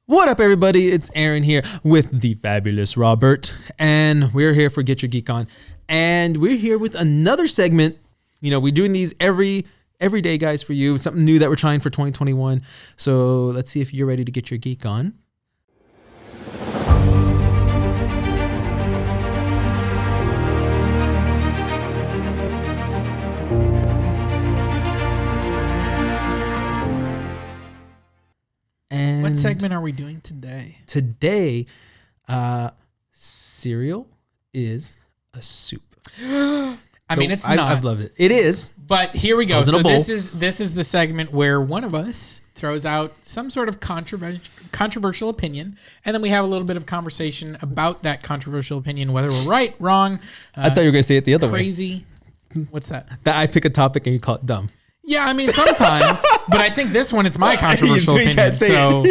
What up, everybody? It's Aaron here with the fabulous Robert, and we're here for Get Your Geek On, and we're here with another segment. You know, we're doing these every day, guys, for you. Something new that we're trying for 2021. So let's see if you're ready to get your geek on. What segment are we doing today? Today, cereal is a soup. I mean, it's not. I've loved it. It is. But here we go. So this is the segment where one of us throws out some sort of controversial opinion, and then we have a little bit of conversation about that controversial opinion, whether we're right, wrong. I thought you were going to say it the other way. Crazy. What's that? That I pick a topic and you call it dumb. Yeah, I mean, sometimes, but I think this one, it's my controversial opinion. So,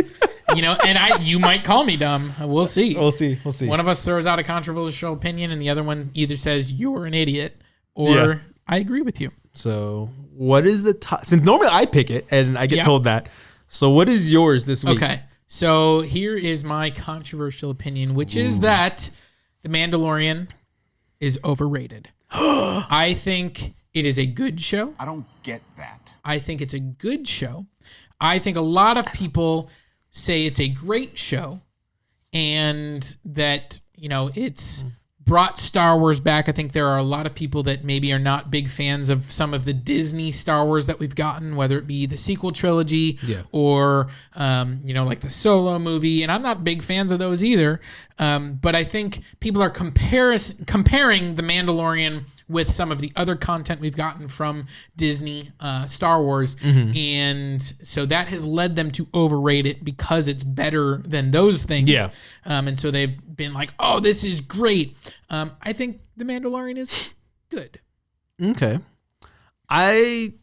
you might call me dumb. We'll see. We'll see. One of us throws out a controversial opinion and the other one either says you're an idiot or I agree with you. So what is the top? Since normally I pick it and I get told that. So what is yours this week? Okay. So here is my controversial opinion, which is that The Mandalorian is overrated. I think it is a good show. I don't get that. I think it's a good show. I think a lot of people say it's a great show and that, it's brought Star Wars back. I think there are a lot of people that maybe are not big fans of some of the Disney Star Wars that we've gotten, whether it be the sequel trilogy or, like the Solo movie. And I'm not big fans of those either. But I think people are comparing The Mandalorian with some of the other content we've gotten from Disney Star Wars. And so that has led them to overrate it because it's better than those things. And so they've been like, oh, this is great. I think The Mandalorian is good. Okay. I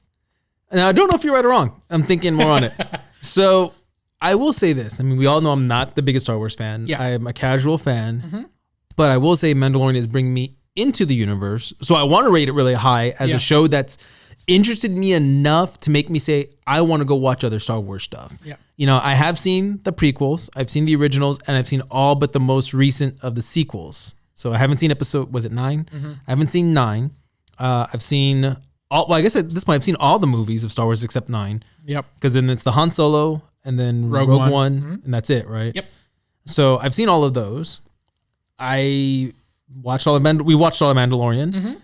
don't know if you're right or wrong. I'm thinking more on it. So I will say this. I mean, we all know I'm not the biggest Star Wars fan. Yeah. I'm a casual fan. But I will say Mandalorian is bringing me into the universe. So I want to rate it really high as a show that's interested me enough to make me say, I want to go watch other Star Wars stuff. Yeah. I have seen the prequels, I've seen the originals, and I've seen all but the most recent of the sequels. So I haven't seen was it 9? I haven't seen 9. I've seen I guess at this point I've seen all the movies of Star Wars except 9. Yep. Because then it's the Han Solo and then Rogue One, and that's it, right? Yep. So I've seen all of those. We watched all of Mandalorian.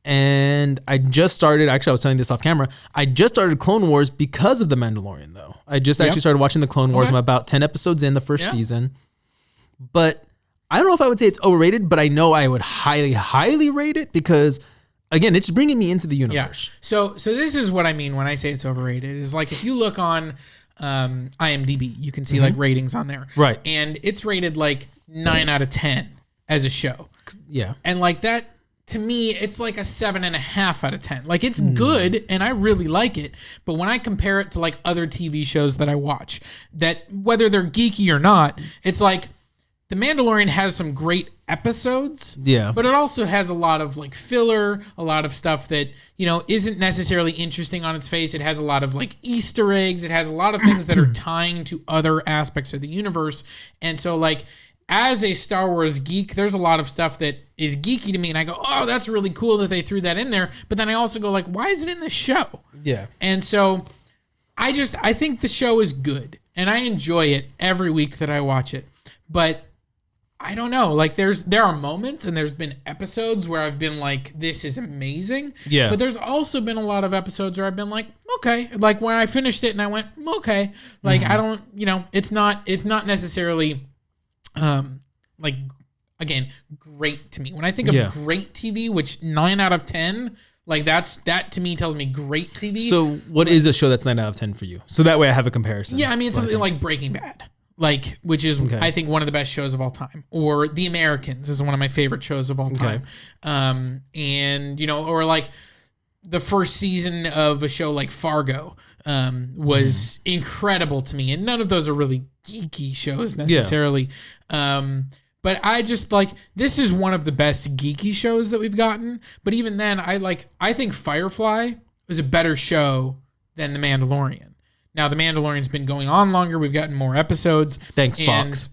And I just started, actually I was telling this off camera, I just started Clone Wars because of The Mandalorian though. I just actually started watching the Clone Wars. I'm about 10 episodes in the first season. But I don't know if I would say it's overrated, but I know I would highly, highly rate it because, again, it's bringing me into the universe. Yeah. So this is what I mean when I say it's overrated. Is like if you look on IMDb, you can see like ratings on there. Right. And it's rated like 9 out of 10 as a show. Yeah. And like that, to me, it's like a 7.5 out of 10. Like it's good and I really like it. But when I compare it to like other TV shows that I watch, that whether they're geeky or not, it's like The Mandalorian has some great episodes. Yeah. But it also has a lot of like filler, a lot of stuff that, isn't necessarily interesting on its face. It has a lot of like Easter eggs. It has a lot of things that are tying to other aspects of the universe. And so like, as a Star Wars geek, there's a lot of stuff that is geeky to me. And I go, oh, that's really cool that they threw that in there. But then I also go like, why is it in the show? Yeah. And so I think the show is good. And I enjoy it every week that I watch it. But I don't know. Like there are moments and there's been episodes where I've been like, this is amazing. Yeah. But there's also been a lot of episodes where I've been like, okay. Like when I finished it and I went, okay. Like I don't, it's not necessarily like again, great to me. When I think of great TV, which 9 out of 10, like that to me tells me great TV. So what is a show that's 9 out of 10 for you? So that way I have a comparison. Yeah, I mean it's something like Breaking Bad. Like, which is, I think, one of the best shows of all time. Or The Americans is one of my favorite shows of all time. And, or like the first season of a show like Fargo was incredible to me. And none of those are really geeky shows necessarily. But I just like, this is one of the best geeky shows that we've gotten. But even then, I think Firefly was a better show than The Mandalorian. Now, The Mandalorian's been going on longer. We've gotten more episodes. Thanks, Fox.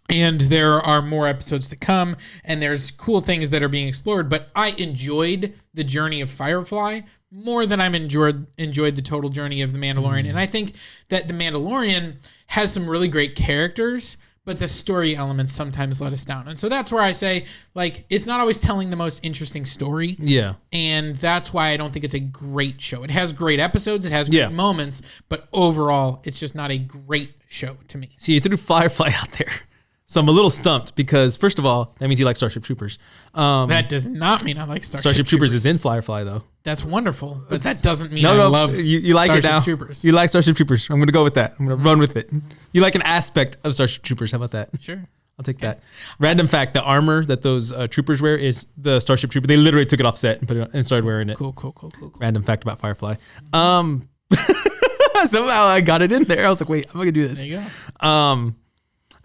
And there are more episodes to come, and there's cool things that are being explored. But I enjoyed the journey of Firefly more than I've enjoyed the total journey of The Mandalorian. And I think that The Mandalorian has some really great characters, but the story elements sometimes let us down. And so that's where I say, like, it's not always telling the most interesting story. Yeah. And that's why I don't think it's a great show. It has great episodes, it has great moments, but overall, it's just not a great show to me. See, you threw Firefly out there. So I'm a little stumped because, first of all, that means you like Starship Troopers. That does not mean I like Starship Troopers is in Firefly, though. That's wonderful, but that doesn't mean I love you like Starship it now. Troopers. You like Starship Troopers. I'm going to go with that. I'm going to run with it. You like an aspect of Starship Troopers. How about that? Sure. I'll take that. Random fact, the armor that those troopers wear is the Starship Trooper. They literally took it off set and put it on, and started wearing it. Cool. Random fact about Firefly. Somehow I got it in there. I was like, wait, I'm going to do this. There you go.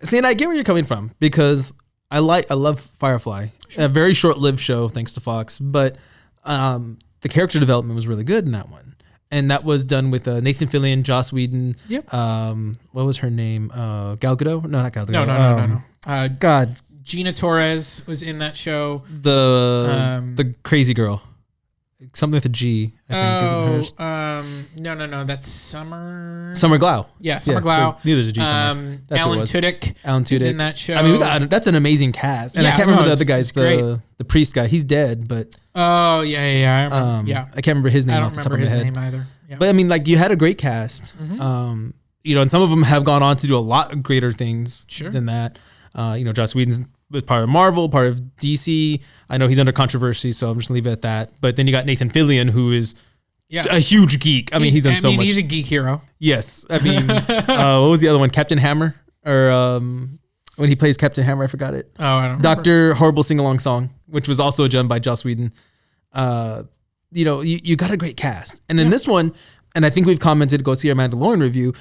See, and I get where you're coming from because I love Firefly. Sure. A very short-lived show, thanks to Fox, but the character development was really good in that one, and that was done with Nathan Fillion, Joss Whedon. Yep. What was her name? Gal Gadot? No, not Gal Gadot. No. God. Gina Torres was in that show. The crazy girl. Something with a G, I think, isn't hers? No. That's Summer Glau. Yeah, Summer Glau. So there's a G somewhere. Alan Tudyk is in that show. I mean, that's an amazing cast. And I can't remember the other guys. The priest guy. He's dead, but... Oh, yeah. I remember. I can't remember his name. I don't remember his name either. Yeah. But I mean, like, you had a great cast. Mm-hmm. And some of them have gone on to do a lot greater things Sure. than that. Joss Whedon's part of Marvel, part of DC. I know he's under controversy, so I'm just gonna leave it at that. But then you got Nathan Fillion, who is a huge geek. I mean, he's done so much. He's a geek hero. Yes. I mean, what was the other one? Captain Hammer? Or when he plays Captain Hammer, I forgot it. Oh, I don't remember. Dr. Horrible Sing-Along Song, which was also done by Joss Whedon. You got a great cast. And in this one, and I think we've commented, go see our Mandalorian review,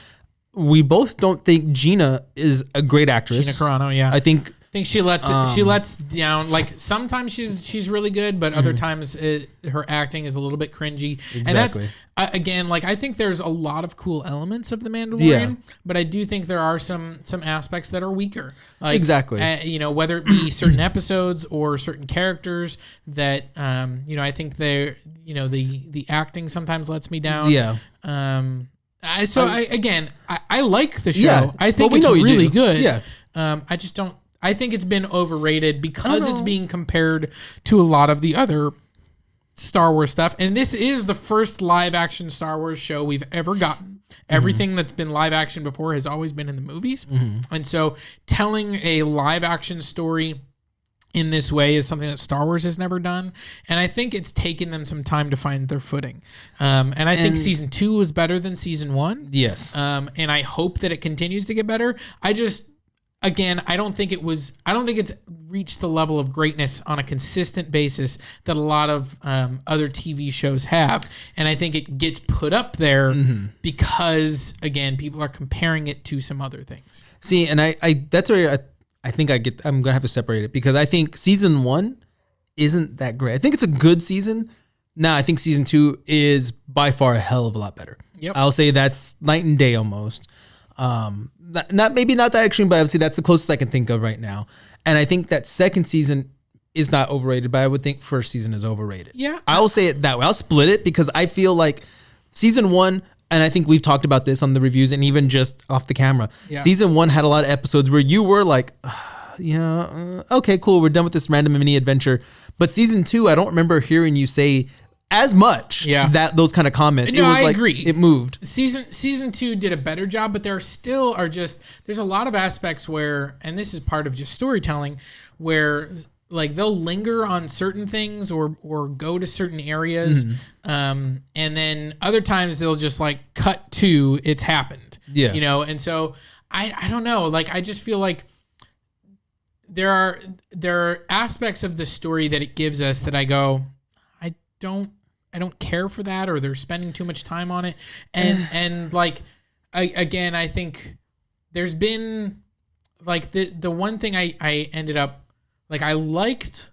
we both don't think Gina is a great actress. Gina Carano, yeah. I think she lets down. Like, sometimes she's really good, but other times her acting is a little bit cringy. Exactly. And that's again, like, I think there's a lot of cool elements of The Mandalorian, but I do think there are some aspects that are weaker. Like, exactly. Whether it be certain episodes or certain characters that I think they're the acting sometimes lets me down. Yeah. I like the show. Yeah. I think it's really good. Yeah. I just don't. I think it's been overrated because it's being compared to a lot of the other Star Wars stuff. And this is the first live action Star Wars show we've ever gotten. Everything that's been live action before has always been in the movies. And so telling a live action story in this way is something that Star Wars has never done. And I think it's taken them some time to find their footing. And I think season 2 was better than season 1. Yes. And I hope that it continues to get better. I don't think it's reached the level of greatness on a consistent basis that a lot of other TV shows have. And I think it gets put up there because, again, people are comparing it to some other things. See, and I that's where I think I'm going to have to separate it because I think season 1 isn't that great. I think it's a good season. Now, I think season 2 is by far a hell of a lot better. Yep. I'll say that's night and day almost. Maybe not that extreme, but obviously that's the closest I can think of right now. And I think that second season is not overrated, but I would think first season is overrated. Yeah. I will say it that way. I'll split it because I feel like season 1, and I think we've talked about this on the reviews and even just off the camera. Yeah. Season 1 had a lot of episodes where you were like, okay, cool, we're done with this random mini adventure. But season 2, I don't remember hearing you say as much those kind of comments. No, it was I like, agree. It moved. Season 2 did a better job, but there's a lot of aspects where, and this is part of just storytelling, where like they'll linger on certain things or go to certain areas, and then other times they'll just like cut to it's happened. Yeah. And so I don't know. Like, I just feel like there are aspects of the story that it gives us that I go, I don't care for that, or they're spending too much time on it. And like, I think there's been like the one thing I ended up, like, I liked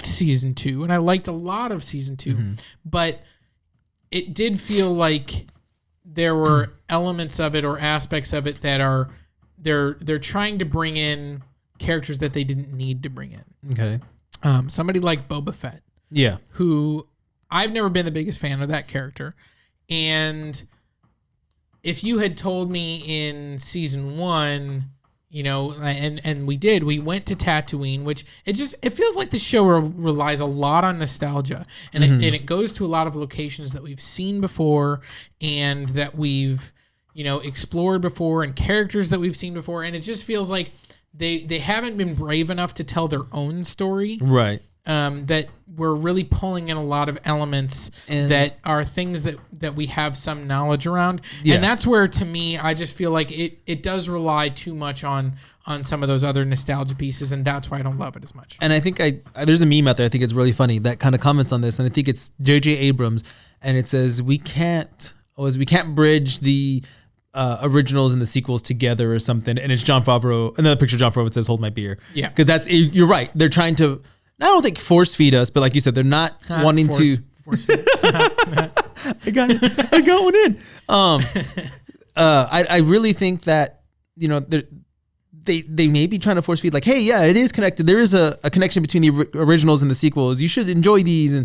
season 2 and I liked a lot of season 2, but it did feel like there were elements of it or aspects of it that are they're trying to bring in characters that they didn't need to bring in. Okay. Somebody like Boba Fett. Yeah. Who I've never been the biggest fan of that character. And if you had told me in season 1, you know, and we went to Tatooine, which it feels like the show relies a lot on nostalgia, and it goes to a lot of locations that we've seen before and that we've, you know, explored before, and characters that we've seen before. And it just feels like they haven't been brave enough to tell their own story. Right. That we're really pulling in a lot of elements that are things that we have some knowledge around. Yeah. And that's where, to me, I just feel like it does rely too much on some of those other nostalgia pieces, and that's why I don't love it as much. And I think there's a meme out there, I think it's really funny, that kind of comments on this, and I think it's J.J. Abrams, and it says, we can't bridge the originals and the sequels together or something, and it's Jon Favreau, another picture of Jon Favreau, it says, hold my beer. Yeah. Because you're right, they're trying to, I don't think force feed us, but like you said, they're not wanting to. Force feed. I got one in. I really think that, you know, they may be trying to force feed, like, hey, yeah, it is connected. There is a connection between the originals and the sequels. You should enjoy these,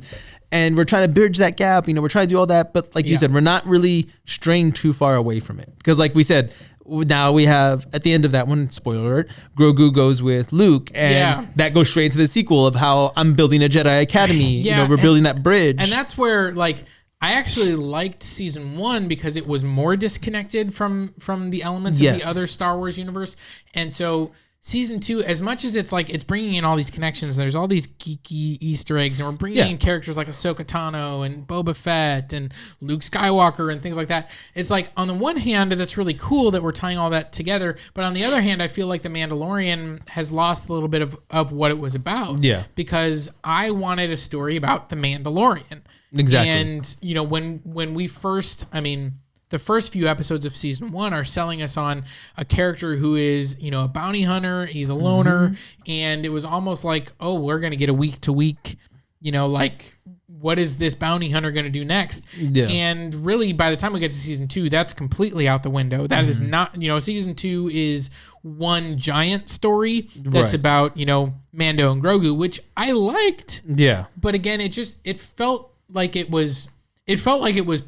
and we're trying to bridge that gap. You know, we're trying to do all that, but like you said, we're not really straying too far away from it, because like we said, now we have, at the end of that one, spoiler alert, Grogu goes with Luke, and that goes straight into the sequel of how I'm building a Jedi Academy. You know, we're building that bridge. And that's where, like, I actually liked season 1 because it was more disconnected from the elements of the other Star Wars universe. And so season 2, as much as it's like it's bringing in all these connections, there's all these geeky Easter eggs, and we're bringing in characters like Ahsoka Tano and Boba Fett and Luke Skywalker and things like that. It's like, on the one hand, that's really cool that we're tying all that together, but on the other hand, I feel like The Mandalorian has lost a little bit of what it was about. Yeah. Because I wanted a story about The Mandalorian. Exactly. And, you know, when we first, the first few episodes of season 1 are selling us on a character who is, you know, a bounty hunter. He's a loner. And it was almost like, oh, we're going to get a week to week, you know, like, what is this bounty hunter going to do next? Yeah. And really, by the time we get to season 2, that's completely out the window. That is not, you know, season 2 is one giant story that's about, you know, Mando and Grogu, which I liked. Yeah. But again, it felt like it was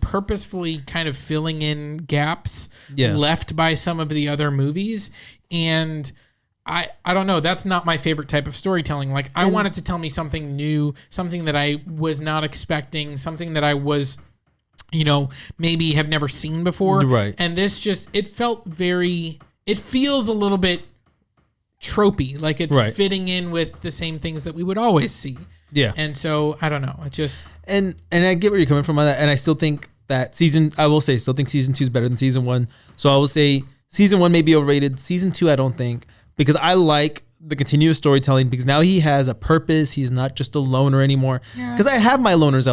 purposefully kind of filling in gaps left by some of the other movies. And I don't know, that's not my favorite type of storytelling. Like, I wanted to tell me something new, something that I was not expecting, something that I was, you know, maybe have never seen before. Right. And this it feels a little bit tropey, like it's fitting in with the same things that we would always see. Yeah. And so I don't know. It just and I get where you're coming from on that. And I still think that season 2 is better than season 1. So I will say season 1 may be overrated. Season 2, I don't think, because I like the continuous storytelling, because now he has a purpose. He's not just a loner anymore. Because I have my loners I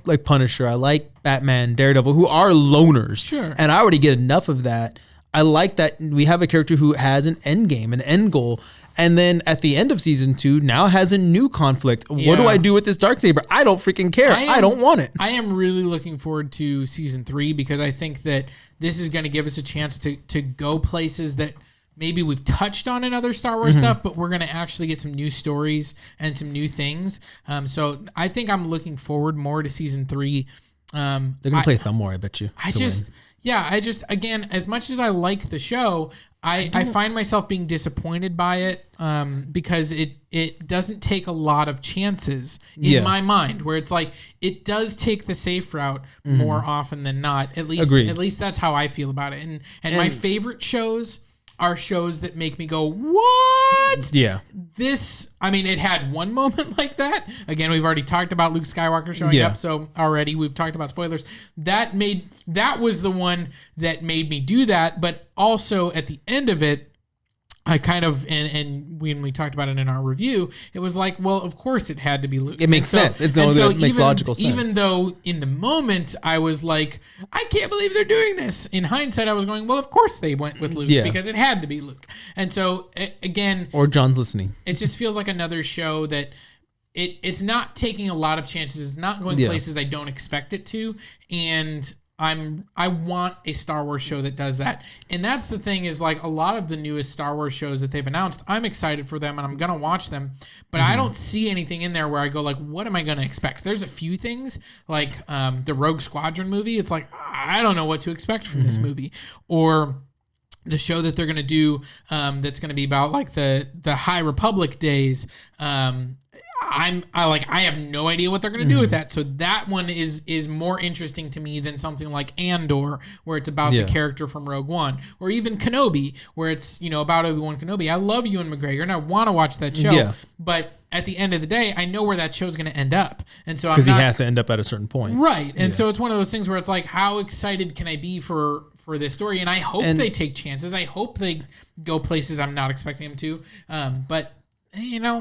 like Punisher. I like Batman, Daredevil, who are loners. Sure. And I already get enough of that. I like that we have a character who has an end game, an end goal. And then at the end of season 2, now has a new conflict. Yeah. What do I do with this Darksaber? I don't freaking care. I don't want it. I am really looking forward to season 3, because I think that this is going to give us a chance to go places that maybe we've touched on in other Star Wars stuff, but we're going to actually get some new stories and some new things. So I think I'm looking forward more to season 3. They're going to play Thumb War, I bet you. Again, as much as I like the show, I find myself being disappointed by it because it doesn't take a lot of chances in my mind, where it's like it does take the safe route more often than not. At least that's how I feel about it. And my favorite shows are shows that make me go, what? Yeah. It had one moment like that. Again, we've already talked about Luke Skywalker showing up, so already we've talked about spoilers. That was the one that made me do that, but also at the end of it, I kind of, and when we talked about it in our review, it was like, well, of course it had to be Luke. It makes sense. It makes logical sense. Even though in the moment I was like, I can't believe they're doing this. In hindsight, I was going, well, of course they went with Luke because it had to be Luke. And so, again... Or John's listening. It just feels like another show that it's not taking a lot of chances. It's not going places I don't expect it to. And I want a Star Wars show that does that. And that's the thing is like a lot of the newest Star Wars shows that they've announced, I'm excited for them and I'm going to watch them, but I don't see anything in there where I go like, what am I going to expect? There's a few things like the Rogue Squadron movie. It's like, I don't know what to expect from this movie. Or the show that they're going to do that's going to be about like the High Republic days. I have no idea what they're going to do with that. So that one is more interesting to me than something like Andor, where it's about the character from Rogue One, or even Kenobi, where it's, about Obi-Wan Kenobi. I love Ewan McGregor and I want to watch that show, but at the end of the day, I know where that show's going to end up. And so because he has to end up at a certain point. Right. And so it's one of those things where it's like, how excited can I be for this story? And I hope they take chances. I hope they go places I'm not expecting them to. But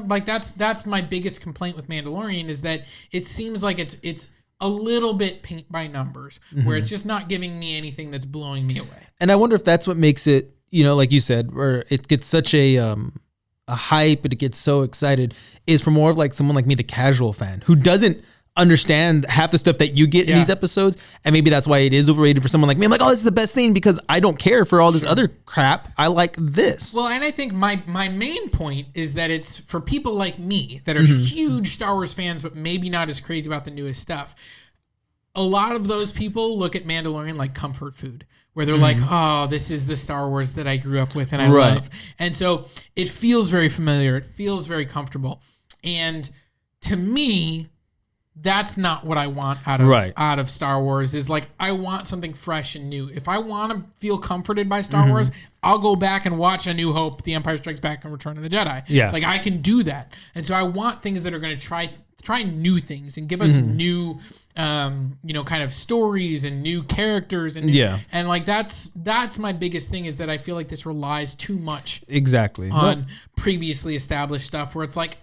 like that's my biggest complaint with Mandalorian is that it seems like it's a little bit paint by numbers, where it's just not giving me anything that's blowing me away. And I wonder if that's what makes it, like you said, where it gets such a hype and it gets so excited, is for more of like someone like me, the casual fan, who doesn't understand half the stuff that you get in these episodes. And maybe that's why it is overrated for someone like me. I'm like, oh, this is the best thing because I don't care for all this other crap. I like this. Well, and I think my main point is that it's for people like me that are huge Star Wars fans, but maybe not as crazy about the newest stuff. A lot of those people look at Mandalorian like comfort food, where they're like, oh, this is the Star Wars that I grew up with and I love. And so it feels very familiar. It feels very comfortable. And to me, that's not what I want out of Star Wars. Is like, I want something fresh and new. If I want to feel comforted by Star Wars, I'll go back and watch A New Hope, The Empire Strikes Back, and Return of the Jedi. Yeah. Like, I can do that. And so I want things that are going to try new things and give us new kind of stories and new characters and and like that's my biggest thing, is that I feel like this relies too much on previously established stuff, where it's like,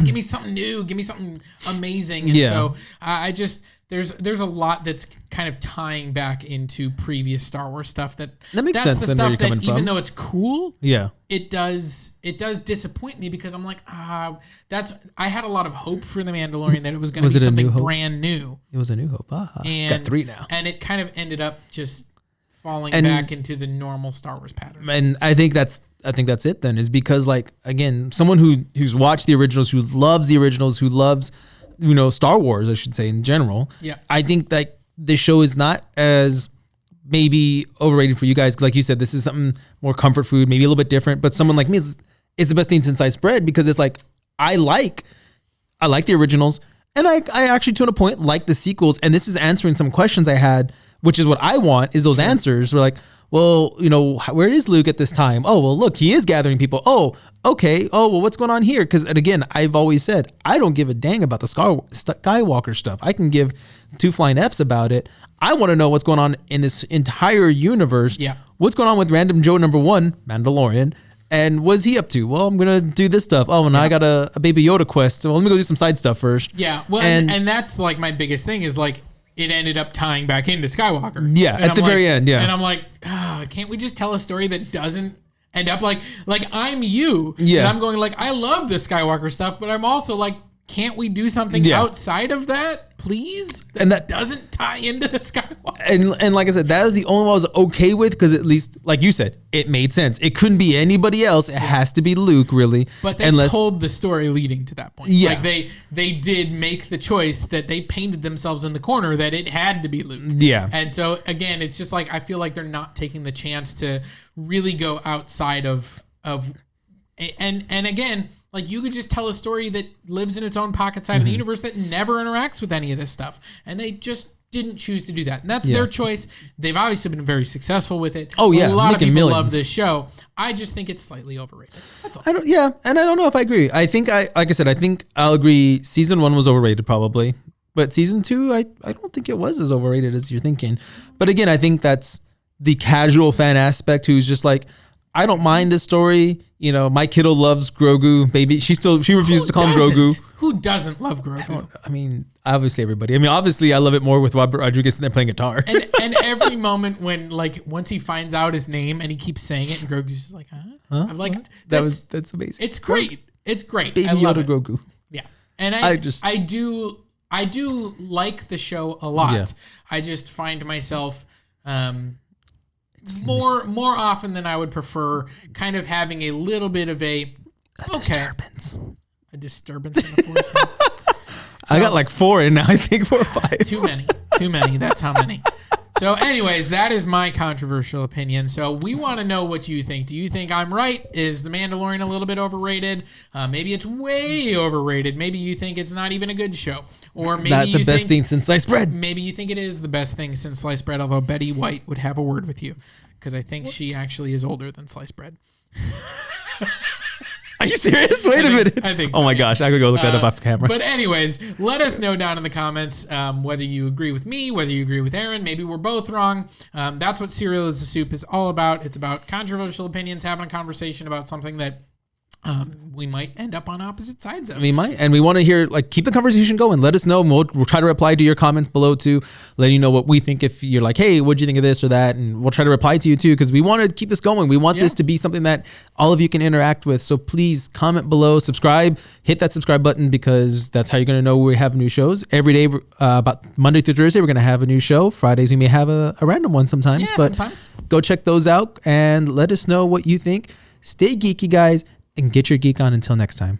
give me something new, give me something amazing. And so I just there's a lot that's kind of tying back into previous Star Wars stuff that makes sense. The stuff that even though it's cool, it does disappoint me, because I'm like, I had a lot of hope for The Mandalorian, that it was going to be something brand new. It was A New Hope. Got 3 now. And it kind of ended up just falling back into the normal Star Wars pattern. And I think that's it then, is because, like, again, someone who's watched the originals, who loves the originals, who loves Star Wars, I should say, in general. Yeah. I think that this show is not as maybe overrated for you guys, because like you said, this is something more comfort food, maybe a little bit different, but someone like me, it's the best thing since sliced bread, because it's like, I like the originals, and I actually, to a point, like the sequels, and this is answering some questions I had, which is what I want, is those answers. We're like, well, where is Luke at this time? Oh, well, look, he is gathering people. Oh, okay. Oh, well, what's going on here? Because, and again, I've always said, I don't give a dang about the Skywalker stuff. I can give 2 flying Fs about it. I want to know what's going on in this entire universe. Yeah. What's going on with Random Joe number 1, Mandalorian? And what's he up to? Well, I'm going to do this stuff. Oh, and I got a Baby Yoda quest. Well, let me go do some side stuff first. Yeah. Well, and that's like my biggest thing, is like, it ended up tying back into Skywalker. Yeah, at the very end, yeah. And I'm like, can't we just tell a story that doesn't end up like I'm you? Yeah. And I'm going like, I love the Skywalker stuff, but I'm also like, can't we do something outside of that, please? That doesn't tie into the Skywalker. And like I said, that was the only one I was okay with, because at least, like you said, it made sense. It couldn't be anybody else. It has to be Luke, really. But they told the story leading to that point. Yeah. Like they did make the choice, that they painted themselves in the corner, that it had to be Luke. Yeah. And so again, it's just like, I feel like they're not taking the chance to really go outside of and again, like, you could just tell a story that lives in its own pocket side of the universe that never interacts with any of this stuff. And they just didn't choose to do that. And that's their choice. They've obviously been very successful with it. Oh, yeah. A lot of people love this show. I just think it's slightly overrated. That's all. And I don't know if I agree. I think like I said, I think I'll agree. Season 1 was overrated, probably. But season 2, I don't think it was as overrated as you're thinking. But again, I think that's the casual fan aspect, who's just like, I don't mind this story. My kiddo loves Grogu, baby. She refuses to call him Grogu. Who doesn't love Grogu? I mean, obviously everybody. I mean, obviously I love it more with Robert Rodriguez than playing guitar. And every moment when, like, once he finds out his name and he keeps saying it, and Grogu's just like, huh? I'm like, that's amazing. It's great. It's great. Baby I love Yoda it. Grogu. Yeah. And I I do like the show a lot. Yeah. I just find myself more often than I would prefer, kind of having a little bit of a disturbance. A disturbance in the force. I got like 4 and now I think 4 or 5. Too many. That's how many. So anyways, that is my controversial opinion. So we want to know what you think. Do you think I'm right? Is The Mandalorian a little bit overrated? Maybe it's way overrated. Maybe you think it's not even a good show. Or maybe not the best thing since sliced bread. Maybe you think it is the best thing since sliced bread, although Betty White would have a word with you. Because I think she actually is older than sliced bread. Are you serious? Wait a minute. I think so. Oh my gosh, I could go look that up off camera. But anyways, let us know down in the comments whether you agree with me, whether you agree with Aaron. Maybe we're both wrong. That's what Cereal is a Soup is all about. It's about controversial opinions, having a conversation about something that we might end up on opposite sides of. We might, and we want to hear, like, keep the conversation going. Let us know, and we'll try to reply to your comments below too, letting you know what we think. If you're like, hey, what'd you think of this or that, and we'll try to reply to you too, because we want to keep this going. We want this to be something that all of you can interact with. So please comment below, subscribe, hit that subscribe button, because that's how you're going to know we have new shows every day. About Monday through Thursday, we're going to have a new show. Fridays we may have a random one sometimes, but sometimes. Go check those out and let us know what you think. Stay geeky, guys, and get your geek on. Until next time.